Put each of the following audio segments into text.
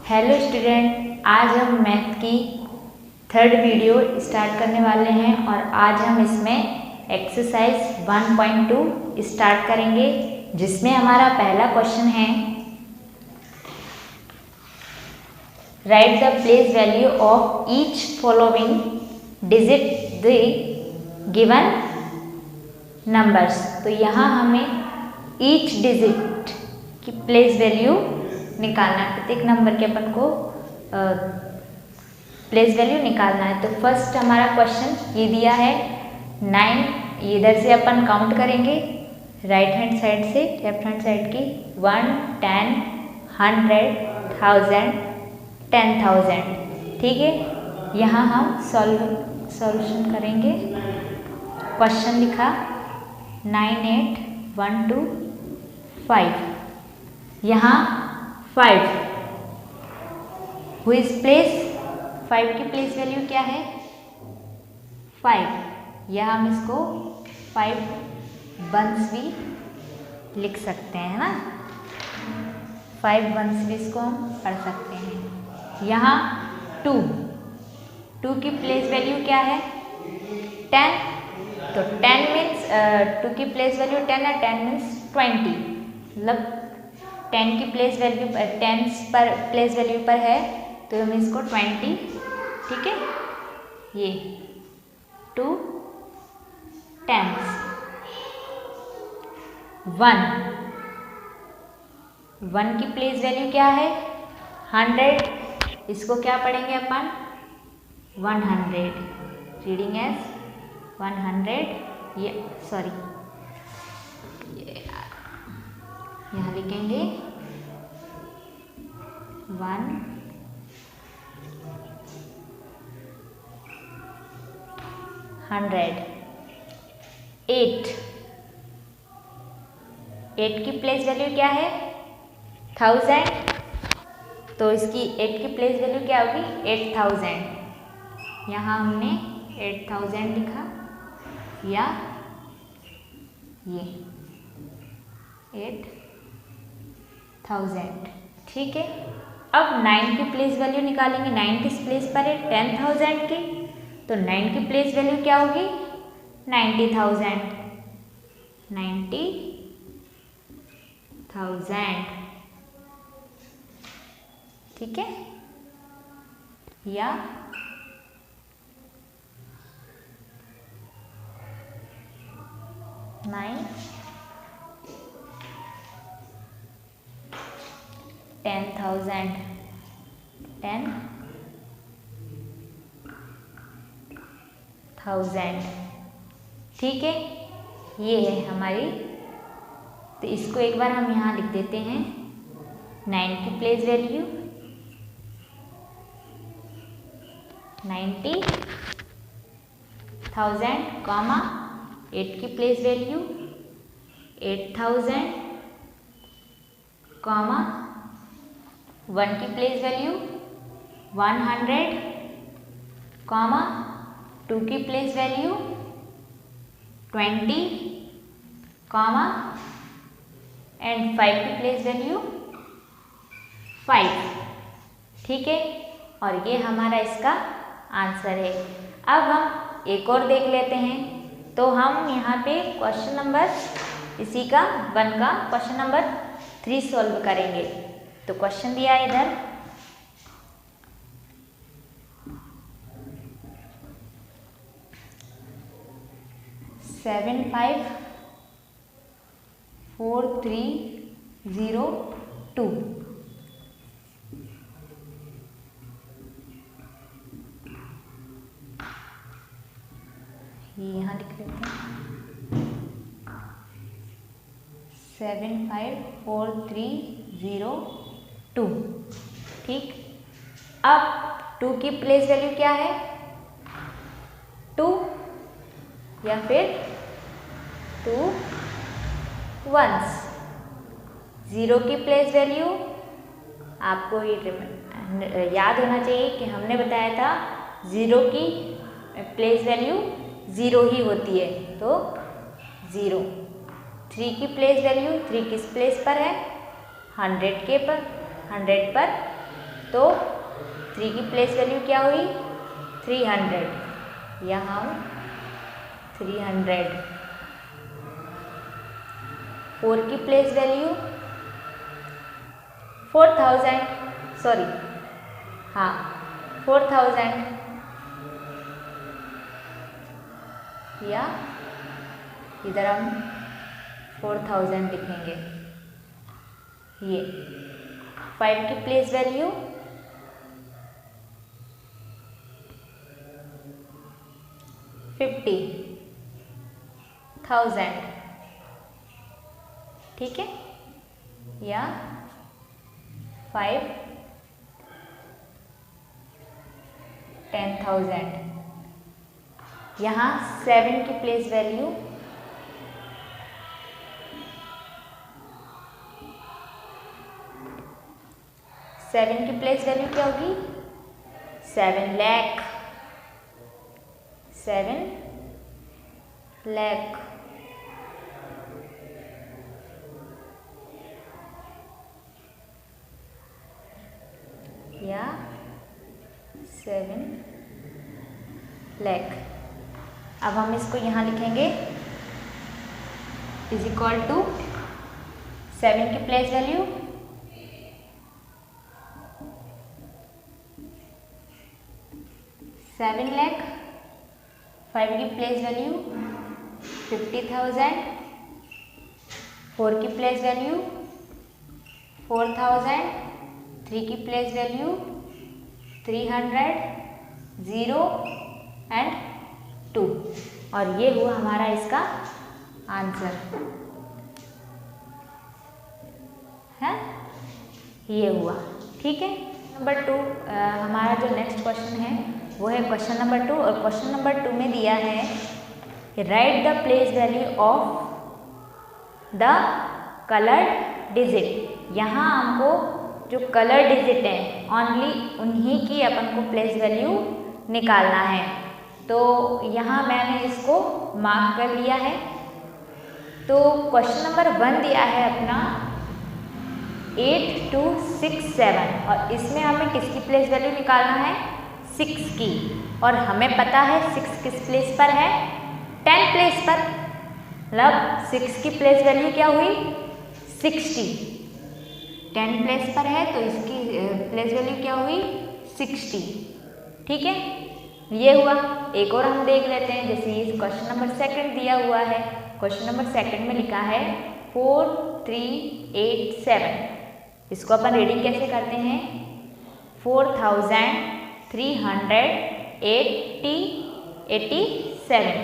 Hello student, आज हम math की थर्ड वीडियो स्टार्ट करने वाले हैं और आज हम इसमें एक्सरसाइज 1.2 स्टार्ट करेंगे, जिसमें हमारा पहला क्वेश्चन है right the place value of each following digit the given numbers. तो यहाँ हमें ईच डिजिट की प्लेस वैल्यू निकालना है। प्रत्येक नंबर के अपन को प्लेस वैल्यू निकालना है। तो फर्स्ट हमारा क्वेश्चन ये दिया है 9। इधर से अपन काउंट करेंगे राइट हैंड साइड से लेफ्ट हैंड साइड की 1, 10, 100, 1000, 10,000। ठीक है, यहाँ हम सॉल्यूशन करेंगे। क्वेश्चन लिखा 98125। यहाँ 5 हुईज प्लेस 5 की प्लेस वैल्यू क्या है 5। या हम इसको 5 वंस भी लिख सकते हैं ना, 5 वंस भी इसको हम पढ़ सकते हैं। यहाँ 2 की प्लेस वैल्यू क्या है 10। तो 10 मीन्स 2 की प्लेस वैल्यू 10 है, 10 मीन्स 20। मतलब 10 की प्लेस वैल्यू 10 पर प्लेस वैल्यू पर है तो हम इसको 20, ठीक है, ये 2 10s। 1 की प्लेस वैल्यू क्या है 100। इसको क्या पढ़ेंगे अपन 100, रीडिंग एज 100। ये सॉरी, यहाँ लिखेंगे 100। 8 की प्लेस वैल्यू क्या है 1000। तो इसकी 8 की प्लेस वैल्यू क्या होगी 8000। यहाँ हमने 8000 लिखा, या ये 8000। ठीक है, अब 9 की प्लेस वैल्यू निकालेंगे। 9 किस प्लेस पर है 10,000 की, तो 9 की प्लेस वैल्यू क्या होगी 90,000। 90,000 ठीक है, या 9 10,000 10,000। ठीक है, ये है हमारी। तो इसको एक बार हम यहाँ लिख देते हैं 9 की प्लेस वैल्यू 90,000, 8 की प्लेस वैल्यू 8,000, 1 की प्लेस वैल्यू 100, 2 की प्लेस वैल्यू 20, एंड 5 की प्लेस वैल्यू 5। ठीक है, और ये हमारा इसका आंसर है। अब हम एक और देख लेते हैं। तो हम यहाँ पे क्वेश्चन नंबर इसी का 1 का क्वेश्चन नंबर 3 सॉल्व करेंगे। तो क्वेश्चन दिया है इधर 754302। ये यहाँ लिख लेते हैं 754302। ठीक, अब 2 की प्लेस वैल्यू क्या है 2, या फिर 2 वंस। 0 की प्लेस वैल्यू आपको ये याद होना चाहिए कि हमने बताया था 0 की प्लेस वैल्यू 0 ही होती है, तो 0। 3 की प्लेस वैल्यू 3 किस प्लेस पर है 100 पर तो 3 की प्लेस वैल्यू क्या हुई 300, यहाँ 300। 4 की प्लेस वैल्यू 4000, सॉरी हाँ 4000, या इधर हम 4000 लिखेंगे। ये 5 की प्लेस वैल्यू 50,000, ठीक है, या 5 10,000। यहाँ 7 की प्लेस वैल्यू 7 की प्लेस वैल्यू क्या होगी 7 लाख, 7 लाख। या 7 लाख। अब हम इसको यहाँ लिखेंगे इज इक्वल टू 7 की प्लेस वैल्यू 7 लाख, 5 की प्लेस वैल्यू 50,000, 4 की प्लेस वैल्यू 4,000, 3 की प्लेस वैल्यू 300, 0 एंड 2, और ये हुआ हमारा इसका आंसर है, ये हुआ, ठीक है। नंबर 2 हमारा जो नेक्स्ट क्वेश्चन है वो है क्वेश्चन नंबर 2, और क्वेश्चन नंबर 2 में दिया है right the place value of the coloured digit. यहाँ हमको जो कलर डिजिट है ओनली उन्हीं की अपन को प्लेस वैल्यू निकालना है। तो यहाँ मैंने इसको मार्क कर लिया है। तो क्वेश्चन नंबर 1 दिया है अपना 8267, और इसमें हमें किसकी प्लेस वैल्यू निकालना है 6 की, और हमें पता है 6 किस प्लेस पर है 10 प्लेस पर, मतलब 6 की प्लेस वैल्यू क्या हुई 60, 10 प्लेस पर है तो इसकी प्लेस वैल्यू क्या हुई 60, ठीक है, ये हुआ। एक और हम देख लेते हैं, जैसे ये क्वेश्चन नंबर 2 दिया हुआ है। क्वेश्चन नंबर 2 में लिखा है 4387, इसको अपन रीडिंग कैसे करते हैं 4387,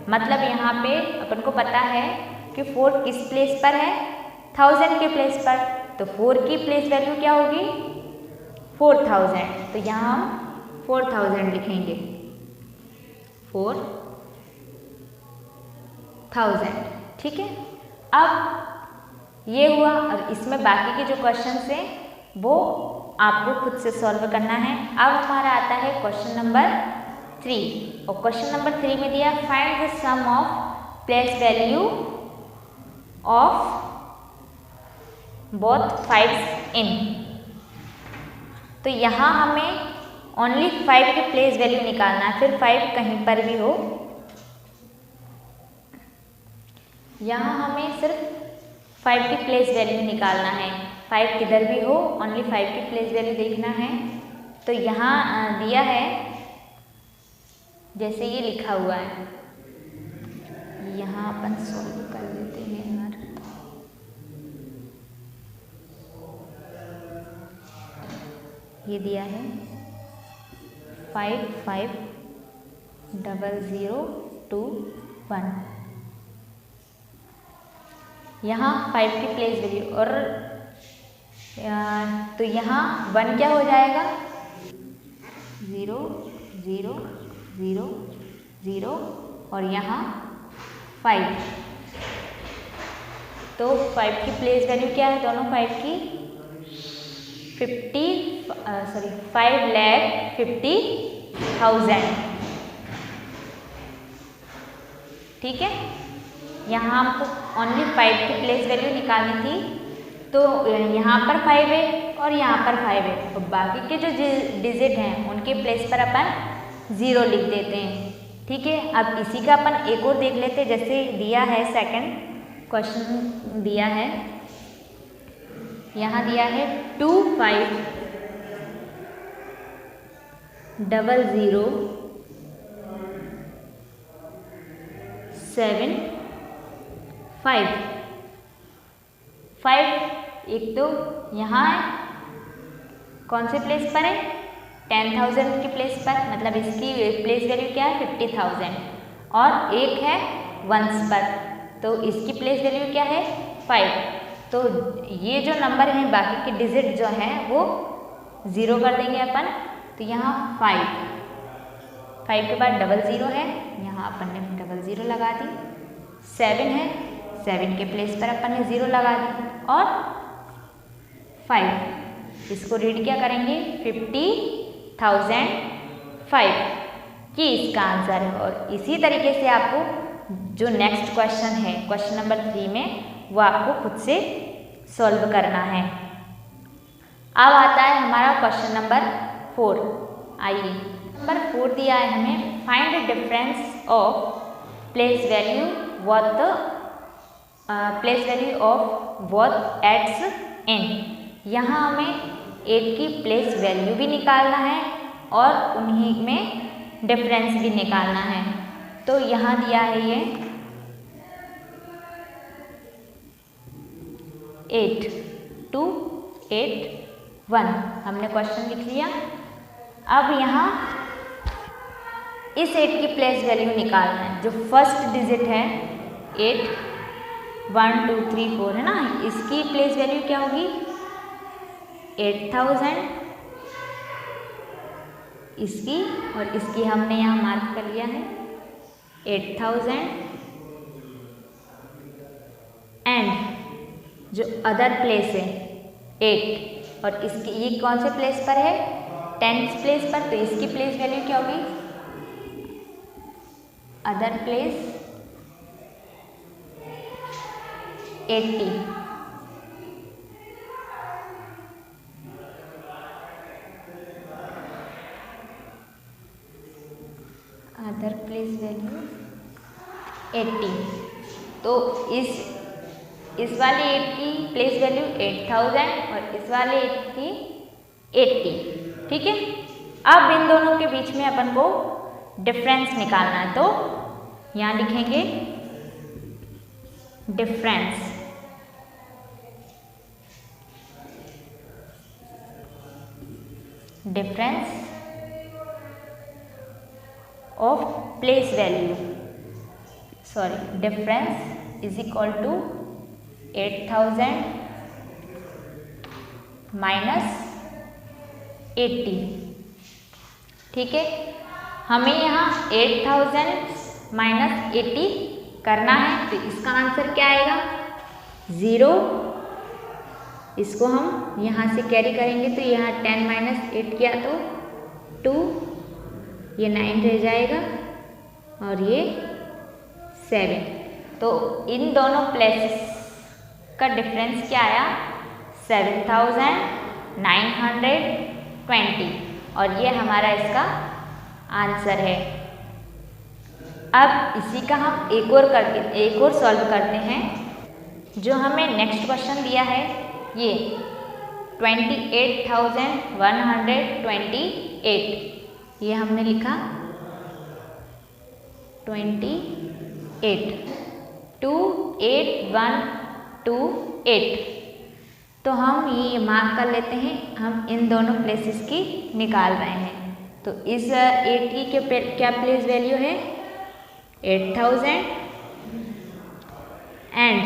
मतलब यहाँ पे अपन को पता है कि 4 किस प्लेस पर है 1000 के प्लेस पर, तो 4 की प्लेस वैल्यू क्या होगी 4000, तो यहाँ हम 4000 लिखेंगे 4000, ठीक है। अब ये हुआ, अब इसमें बाकी के जो क्वेश्चंस हैं वो आपको खुद से सॉल्व करना है। अब हमारा आता है क्वेश्चन नंबर 3, और क्वेश्चन नंबर 3 में दिया find the sum of place value of both 5 in. तो यहाँ हमें ओनली 5 की प्लेस वैल्यू निकालना है, फिर 5 कहीं पर भी हो, यहाँ हमें सिर्फ 5 की प्लेस वैल्यू निकालना है, 5 किधर भी हो ओनली 5 की प्लेस वैल्यू देखना है। तो यहाँ दिया है जैसे ये लिखा हुआ है, यहाँ अपन सॉल्व कर देते हैं यार। ये दिया है 550021, यहाँ 5 की प्लेस वैल्यू, और तो यहाँ 1 क्या हो जाएगा 0 0 0 0, और यहाँ 5, तो 5 की प्लेस वैल्यू क्या है दोनों 5 की 5,50,000, ठीक है। यहाँ हमको ओनली 5 की प्लेस वैल्यू निकालनी थी, तो तो यहाँ पर 5 है और यहाँ पर 5 है, तो बाकी के जो डिजिट हैं उनके प्लेस पर अपन 0 लिख देते हैं। ठीक है, अब इसी का अपन एक और देख लेते हैं। जैसे दिया है सेकंड क्वेश्चन दिया है, यहाँ दिया है 2 5 0 0 7 5 5 एक तो यहाँ है, कौन से प्लेस पर है, 10,000 के प्लेस पर, मतलब इसकी प्लेस वैल्यू क्या है 50,000, और एक है वंस पर, तो इसकी प्लेस वैल्यू क्या है 5। तो ये जो नंबर हैं बाकी के डिजिट जो हैं वो 0 कर देंगे अपन। तो यहाँ 5 के बाद 0 है, यहाँ अपन ने 0 लगा दी। 7 है, 7 के प्लेस पर अपन ने 0 लगा दी, और 5 इसको रीड क्या करेंगे 50,005 कि इसका आंसर है। और इसी तरीके से आपको जो नेक्स्ट क्वेश्चन है क्वेश्चन नंबर 3 में वो आपको खुद से सॉल्व करना है। अब आता है हमारा क्वेश्चन नंबर 4। आइए, नंबर 4 दिया है हमें, find the difference of place value of both eights in. यहाँ हमें 8 की प्लेस वैल्यू भी निकालना है और उन्हीं में डिफरेंस भी निकालना है। तो यहाँ दिया है ये 8 2 8 1, हमने क्वेश्चन लिख लिया। अब यहाँ इस 8 की प्लेस वैल्यू निकालना है। जो फर्स्ट डिजिट है 8 1 2 3 4 है ना, इसकी प्लेस वैल्यू क्या होगी 8,000, इसकी और इसकी हमने यहाँ मार्क कर लिया है 8,000। एंड जो अदर प्लेस है 8, और इसकी ये कौन से प्लेस पर है 10th प्लेस पर, तो इसकी प्लेस वैल्यू क्या होगी other place 80। Other place value 80, तो इस वाले 8 की प्लेस वैल्यू 8,000 और इस वाले 8 की 80। ठीक है, अब इन दोनों के बीच में अपन को डिफरेंस निकालना है। तो यहाँ लिखेंगे difference of place value, difference is equal to 8,000 minus 80। ठीक है, हमें यहाँ 8,000 माइनस 80 करना है, तो इसका आंसर क्या आएगा 0। इसको हम यहाँ से कैरी करेंगे, तो यहाँ 10 माइनस 8 किया तो 2, ये 9 रह जाएगा और ये 7। तो इन दोनों प्लेसेस का डिफरेंस क्या आया 7,920, और ये हमारा इसका आंसर है। अब इसी का हम एक और सॉल्व करते हैं। जो हमें नेक्स्ट क्वेश्चन दिया है ये 28,128, ये हमने लिखा 28 28128। तो हम ये मार्क कर लेते हैं, हम इन दोनों प्लेसेस की निकाल रहे हैं। तो इस 8 की क्या प्लेस वैल्यू है 8,000, एंड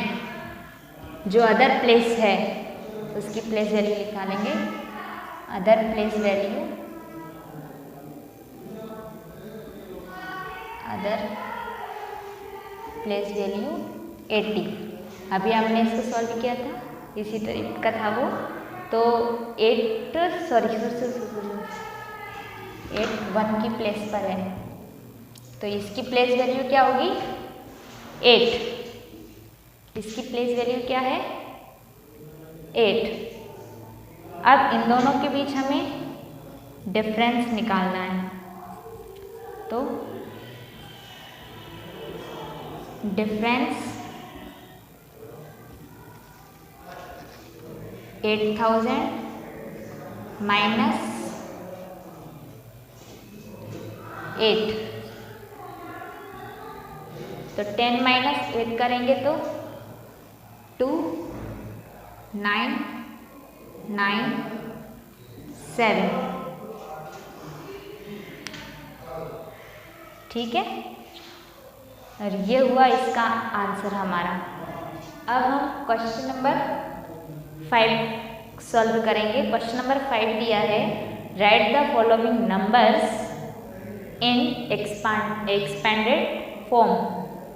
जो अदर प्लेस है उसकी प्लेस वैल्यू निकालेंगे। Other place value place value 80। अभी हमने इसको सॉल्व किया था, इसी टाइप का था वो। तो 8 1 की प्लेस पर है, तो इसकी प्लेस वैल्यू क्या होगी 8। इसकी प्लेस वैल्यू क्या है 8। अब इन दोनों के बीच हमें डिफरेंस निकालना है, तो डिफरेंस 8000 माइनस 8, तो 10 माइनस 8 करेंगे तो 2 9 9 7। ठीक है, और ये हुआ इसका आंसर हमारा। अब हम क्वेश्चन नंबर 5 सॉल्व करेंगे। क्वेश्चन नंबर 5 दिया है, right the following numbers in expanded form.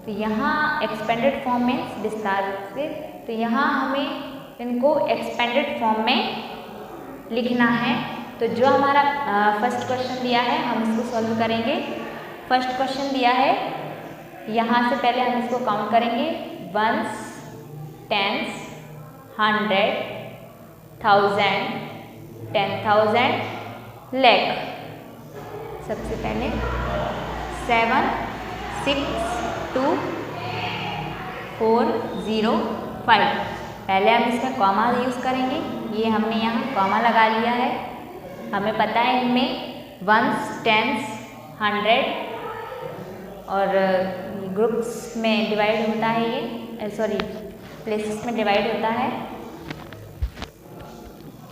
तो यहाँ एक्सपेंडेड फॉर्म मीन्स विस्तार से, तो यहाँ हमें इनको एक्सपेंडेड फॉर्म में लिखना है। तो जो हमारा फर्स्ट क्वेश्चन दिया है हम इसको सॉल्व करेंगे। फर्स्ट क्वेश्चन दिया है, यहाँ से पहले हम इसको काउंट करेंगे, वंस, टेंस, 100, 1000, 10,000, लाख। सबसे पहले 7 6 2 4 0 5। पहले हम इसमें कॉमा यूज़ करेंगे, ये हमने यहाँ कॉमा लगा लिया है। हमें पता है इनमें वंस, टेंस, 100 और ग्रुप्स में डिवाइड होता है, ये सॉरी प्लेसेस में डिवाइड होता है।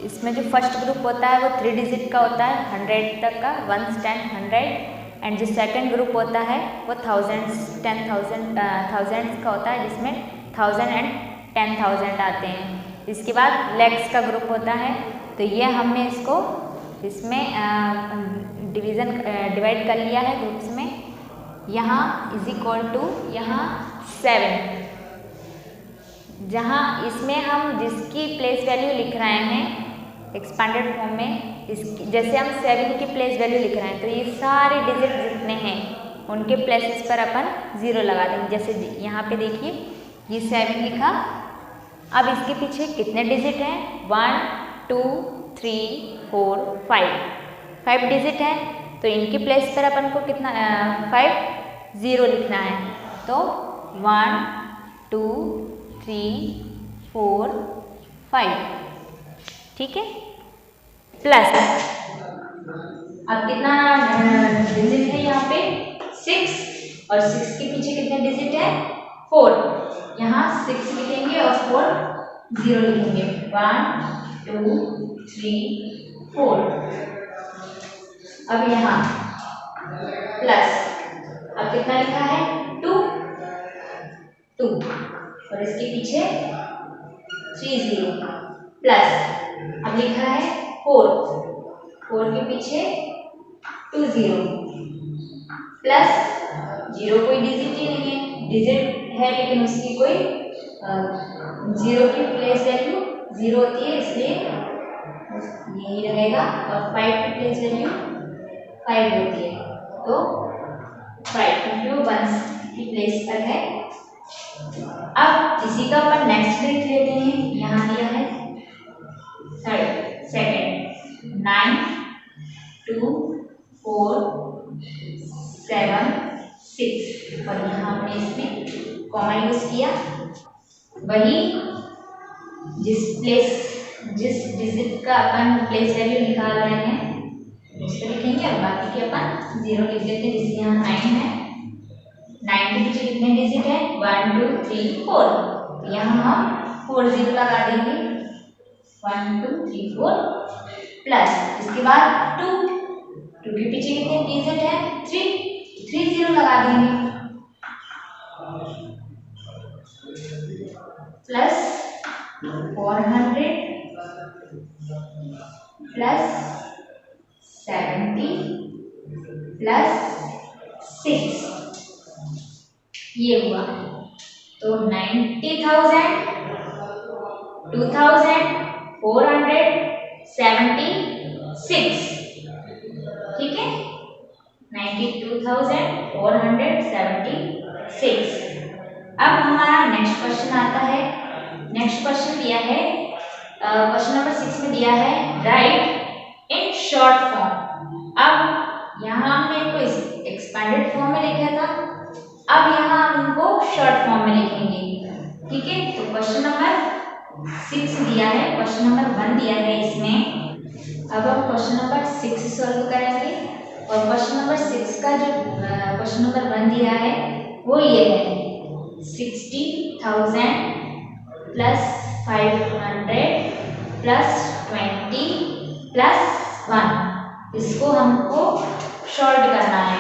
इसमें जो फर्स्ट ग्रुप होता है वो 3 डिजिट का होता है, 100 तक का, 1, 10, 100। एंड जो सेकंड ग्रुप होता है वो 1000, 10,000 थाउजेंड्स का होता है, जिसमें 1000 एंड 10,000 आते हैं। इसके बाद लैक्स का ग्रुप होता है। तो ये हमने इसको इसमें डिवाइड कर लिया है ग्रुप्स में। यहाँ इज इक्वल टू यहाँ 7, जहाँ इसमें हम जिसकी प्लेस वैल्यू लिख रहे हैं एक्सपेंडेड फॉर्म में, इसकी जैसे हम 7 की प्लेस वैल्यू लिख रहे हैं, तो ये सारे डिजिट जितने हैं उनके प्लेसेस पर अपन 0 लगा देंगे। जैसे यहाँ पे देखिए ये 7 लिखा, अब इसके पीछे कितने डिजिट हैं, 1 2 3 4 5 डिजिट हैं, तो इनकी प्लेस पर अपन को कितना 5 0 लिखना है। तो 1 2 3 4 5, ठीक है, प्लस अब कितना डिजिट है यहाँ पे 6, और 6 के पीछे कितने डिजिट है 4। यहाँ 6 लिखेंगे और 4 0 लिखेंगे, 1 2 3 4। अब यहाँ प्लस, अब कितना लिखा है 2 और इसके पीछे 3 0, प्लस अब लिखा है 4 के पीछे 2 0, प्लस 0 कोई डिजिट ही नहीं है, डिजिट है लेकिन उसकी कोई 0 की प्लेस वैल्यू 0 होती है, इसलिए यही रहेगा। और 5 की प्लेस वैल्यू 5 होती है, तो 5 क्योंकि 1 की प्लेस पर है। अब इसी का अपन नेक्स्ट लिख लेते हैं। यहाँ दिया है सेकंड 9 2 4 7 6, और यहाँ हमने इसमें कॉमा यूज किया। वही जिस डिजिट का अपन प्लेस वैल्यू निकाल रहे हैं उस पर लिखेंगे, और बाकी के अपन 0 लिख देते हैं। जैसे यहाँ 9 है, 9 के पीछे कितने डिजिट है 1 2 3 4, तो यहाँ हम 4 0 लगा देंगे, 1 2 3 4, प्लस इसके बाद 2 के पीछे कितने डिजिट है 3 0 लगा देंगे, प्लस 400 प्लस 70 प्लस 6, ये हुआ। तो 90,000 2,476, ठीक है, 92,476। अब हमारा नेक्स्ट क्वेश्चन आता है। नेक्स्ट क्वेश्चन दिया है क्वेश्चन नंबर 6 में दिया है राइट इन शॉर्ट फॉर्म। अब यहाँ हमने इनको एक्सपेंडेड फॉर्म में लिखा था, अब यहाँ हम इनको शॉर्ट फॉर्म में लिखेंगे। ठीक है, तो क्वेश्चन नंबर 6 दिया है, क्वेश्चन नंबर 1 दिया है इसमें। अब हम क्वेश्चन नंबर 6 सॉल्व करेंगे और क्वेश्चन नंबर 6 का जो क्वेश्चन नंबर 1 दिया है वो ये है 60,000 प्लस 500 प्लस 20 प्लस 1, इसको हमको शॉर्ट करना है।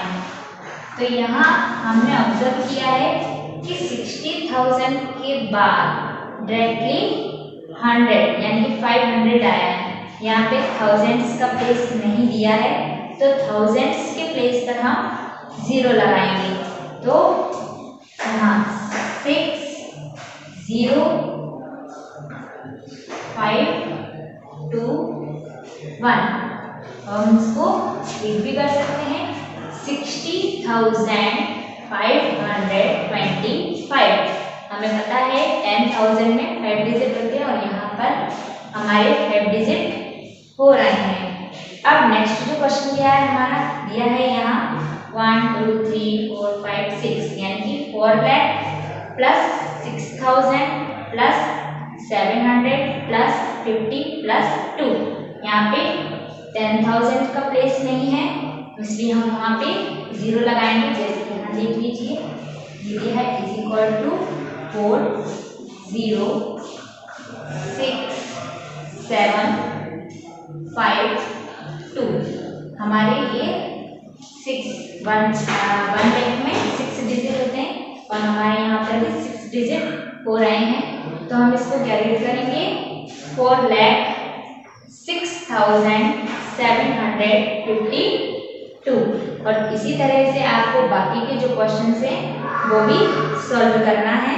तो यहाँ हमने ऑब्जर्व किया है कि 60,000 के बाद डायरेक्टली 100 यानी कि 500 आया है। यहाँ पे थाउजेंड्स का प्लेस नहीं दिया है, तो थाउजेंड्स के प्लेस पर हम 0 लगाएंगे। तो यहाँ 6 0 5 2 1, हम इसको एक भी कर सकते हैं 60,525। हमें पता है 10,000 में 5 डिजिट होते हैं और यहाँ पर हमारे 5 डिजिट हो रहे हैं। अब नेक्स्ट जो क्वेश्चन दिया है हमारा, दिया है यहाँ 1 2 3 4 5 6 यानी कि 4 lakh plus 6,000 plus 700 plus 50 plus 2। यहाँ पे 10,000 का प्लेस नहीं है, इसलिए हम वहाँ पे 0 लगाएंगे। जैसे यहाँ देख लीजिए, ये है इज इक्वल टू 4 0 6 7 5 2। हमारे ये 1 लाख में 6 डिजिट होते हैं और हमारे यहाँ पर भी 6 डिजिट हो रहे हैं। तो हम इसको कैलकुलेट करेंगे 4,06,752 और इसी तरह से आपको बाकी के जो क्वेश्चन हैं वो भी सॉल्व करना है।